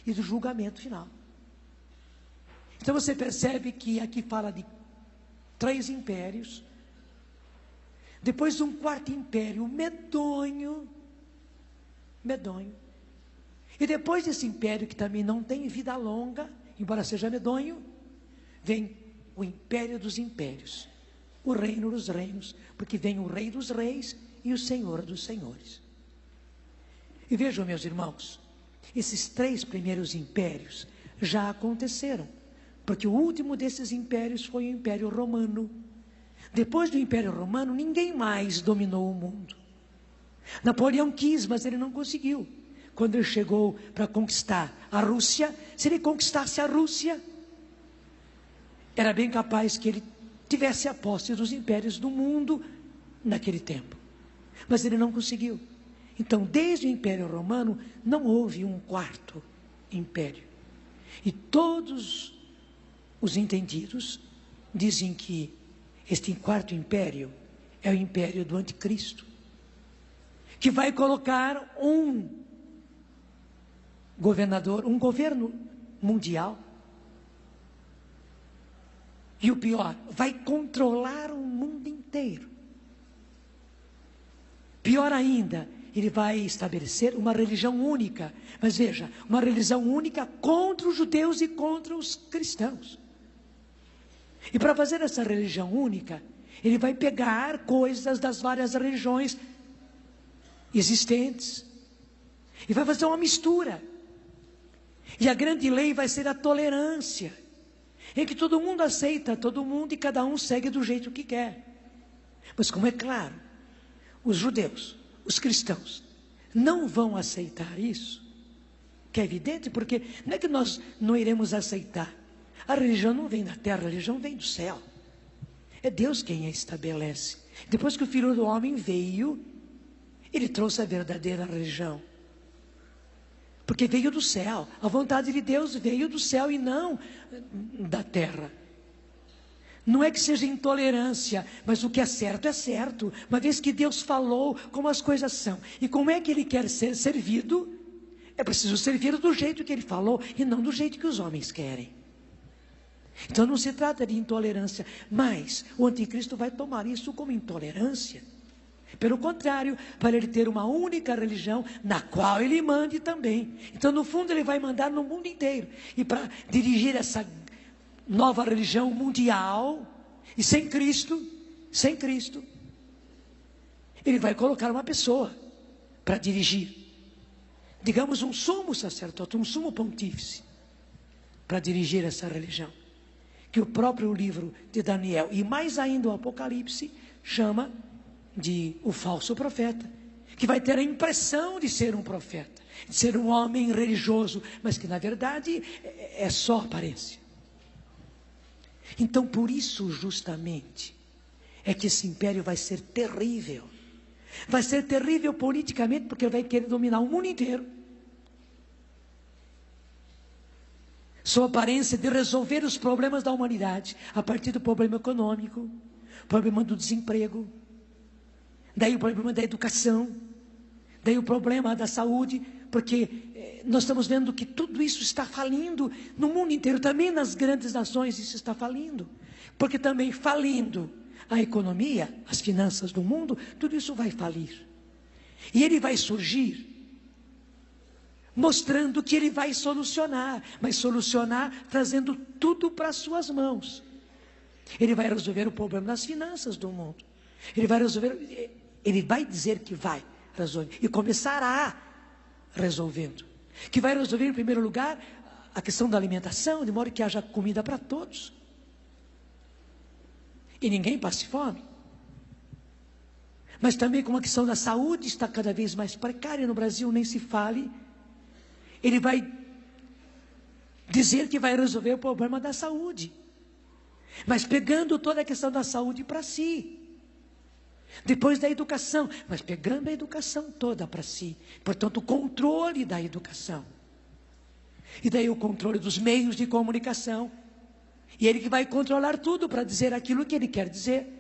e do julgamento final. Então você percebe que aqui fala de 3 impérios, depois de um 4º império medonho, e depois desse império que também não tem vida longa, embora seja medonho, vem o império dos impérios, o reino dos reinos, porque vem o rei dos reis e o senhor dos senhores. E vejam, meus irmãos, esses 3 primeiros impérios já aconteceram, porque o último desses impérios foi o Império Romano. Depois do Império Romano, ninguém mais dominou o mundo. Napoleão quis, mas ele não conseguiu. Quando ele chegou para conquistar a Rússia, se ele conquistasse a Rússia, era bem capaz que ele tivesse a posse dos impérios do mundo naquele tempo. Mas ele não conseguiu. Então, desde o Império Romano, não houve um 4º império. E todos os entendidos dizem que este 4º império é o império do anticristo, que vai colocar um governador, um governo mundial. E o pior, vai controlar o mundo inteiro. Pior ainda, ele vai estabelecer uma religião única. Mas veja, uma religião única contra os judeus e contra os cristãos. E para fazer essa religião única, ele vai pegar coisas das várias religiões existentes e vai fazer uma mistura. E a grande lei vai ser a tolerância, em que todo mundo aceita todo mundo e cada um segue do jeito que quer. Mas como é claro, os judeus, os cristãos, não vão aceitar isso, que é evidente, porque não é que nós não iremos aceitar. A religião não vem da terra, a religião vem do céu. É Deus quem a estabelece. Depois que o Filho do Homem veio, ele trouxe a verdadeira religião. Porque veio do céu. A vontade de Deus veio do céu e não da terra. Não é que seja intolerância, mas o que é certo, uma vez que Deus falou como as coisas são. E como é que Ele quer ser servido? É preciso servir do jeito que Ele falou e não do jeito que os homens querem. Então não se trata de intolerância, mas o anticristo vai tomar isso como intolerância. Pelo contrário, para ele ter uma única religião, na qual ele mande também. Então no fundo ele vai mandar no mundo inteiro. E para dirigir essa nova religião mundial, e sem Cristo, ele vai colocar uma pessoa para dirigir. Digamos um sumo sacerdote, um sumo pontífice, para dirigir essa religião. Que o próprio livro de Daniel, e mais ainda o Apocalipse, chama de o falso profeta, que vai ter a impressão de ser um profeta, de ser um homem religioso, mas que na verdade é só aparência. Então por isso justamente é que esse império vai ser terrível. Vai ser terrível politicamente, porque ele vai querer dominar o mundo inteiro. Sua aparência de resolver os problemas da humanidade, a partir do problema econômico, problema do desemprego, daí o problema da educação, daí o problema da saúde, porque nós estamos vendo que tudo isso está falindo no mundo inteiro, também nas grandes nações isso está falindo, porque também falindo a economia, as finanças do mundo, tudo isso vai falir. E ele vai surgir mostrando que ele vai solucionar, mas solucionar trazendo tudo para as suas mãos. Ele vai resolver o problema das finanças do mundo. Ele vai dizer que vai resolver, e começará resolvendo. Que vai resolver em primeiro lugar a questão da alimentação, de modo que haja comida para todos. E ninguém passe fome. Mas também como a questão da saúde está cada vez mais precária no Brasil, nem se fale. Ele vai dizer que vai resolver o problema da saúde, mas pegando toda a questão da saúde para si. Depois da educação, mas pegando a educação toda para si. Portanto, o controle da educação. E daí o controle dos meios de comunicação. E ele que vai controlar tudo para dizer aquilo que ele quer dizer.